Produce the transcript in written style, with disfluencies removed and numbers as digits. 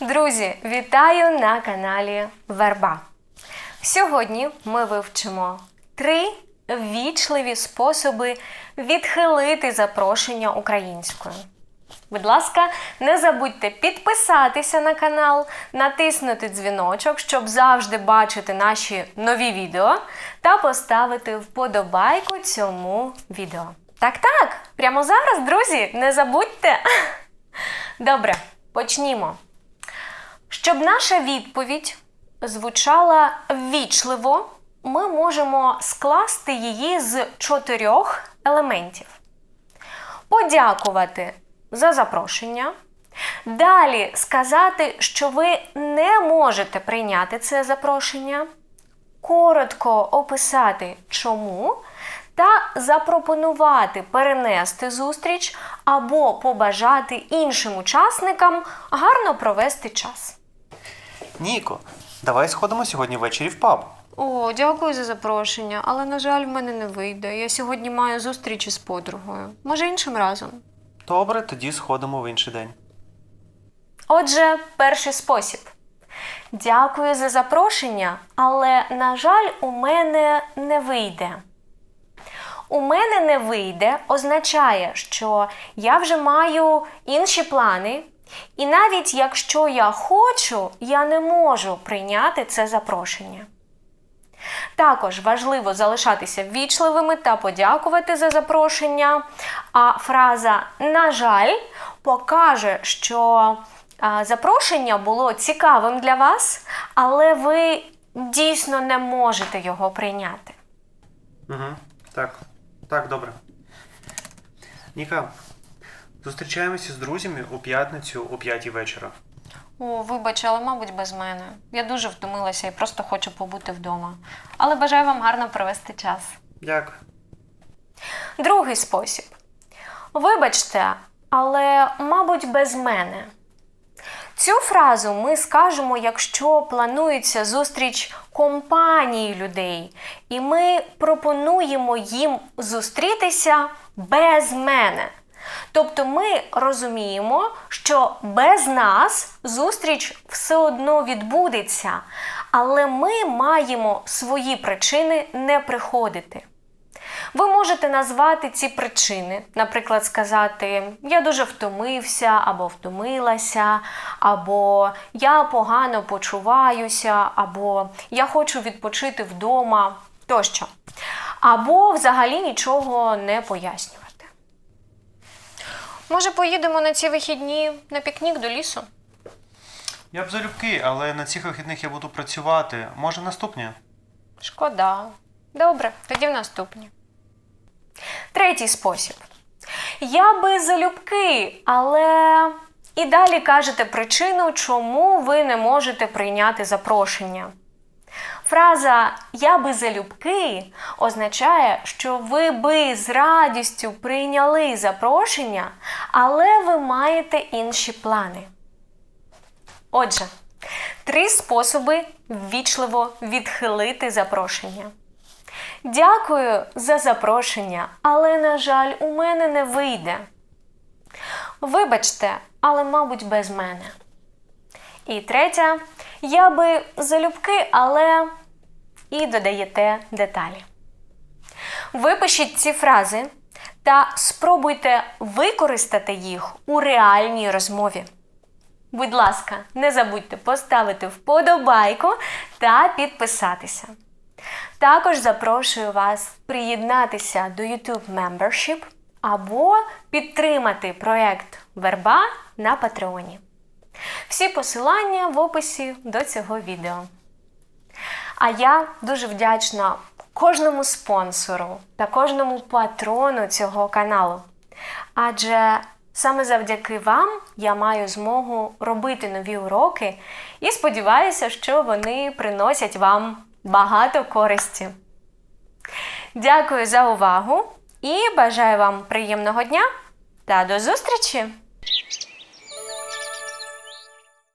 Друзі, вітаю на каналі Верба. Сьогодні ми вивчимо 3 ввічливі способи відхилити запрошення українською. Будь ласка, не забудьте підписатися на канал, натиснути дзвіночок, щоб завжди бачити наші нові відео, та поставити вподобайку цьому відео. Так, прямо зараз, друзі, не забудьте! Добре, почнімо. Щоб наша відповідь звучала ввічливо, ми можемо скласти її з 4 елементів. Подякувати за запрошення. Далі сказати, що ви не можете прийняти це запрошення. Коротко описати чому. Та запропонувати перенести зустріч або побажати іншим учасникам гарно провести час. Ніко, давай сходимо сьогодні ввечері в паб. О, дякую за запрошення, але, на жаль, в мене не вийде. Я сьогодні маю зустріч із подругою. Може, іншим разом? Добре, тоді сходимо в інший день. Отже, перший спосіб. Дякую за запрошення, але, на жаль, у мене не вийде. У мене не вийде означає, що я вже маю інші плани, і навіть якщо я хочу, я не можу прийняти це запрошення. Також важливо залишатися ввічливими та подякувати за запрошення, а фраза «на жаль» покаже, що запрошення було цікавим для вас, але ви дійсно не можете його прийняти. Так, добре. Ніка, зустрічаємося з друзями у п'ятницю о 5 вечора. О, вибач, але, мабуть, без мене. Я дуже втомилася і просто хочу побути вдома. Але бажаю вам гарно провести час. Дякую. Другий спосіб. Вибачте, але, мабуть, без мене. Цю фразу ми скажемо, якщо планується зустріч компанії людей, і ми пропонуємо їм зустрітися без мене. Тобто ми розуміємо, що без нас зустріч все одно відбудеться, але ми маємо свої причини не приходити. Ви можете назвати ці причини, наприклад, сказати «я дуже втомився» або «втомилася», або «я погано почуваюся», або «я хочу відпочити вдома» тощо. Або взагалі нічого не пояснювати. Може, поїдемо на ці вихідні на пікнік до лісу? Я б залюбки, але на цих вихідних я буду працювати. Може, наступні? Шкода. Добре, тоді в наступні. Третій спосіб. Я би залюбки, але... І далі кажете причину, чому ви не можете прийняти запрошення. Фраза «я би залюбки» означає, що ви би з радістю прийняли запрошення, але ви маєте інші плани. Отже, 3 способи ввічливо відхилити запрошення. Дякую за запрошення, але, на жаль, у мене не вийде. Вибачте, але, мабуть, без мене. І третя. Я би залюбки, але... І додаєте деталі. Випишіть ці фрази та спробуйте використати їх у реальній розмові. Будь ласка, не забудьте поставити вподобайку та підписатися. Також запрошую вас приєднатися до YouTube Membership або підтримати проєкт Верба на Патреоні. Всі посилання в описі до цього відео. А я дуже вдячна кожному спонсору та кожному патрону цього каналу. Адже саме завдяки вам я маю змогу робити нові уроки і сподіваюся, що вони приносять вам багато користі. Дякую за увагу і бажаю вам приємного дня та до зустрічі!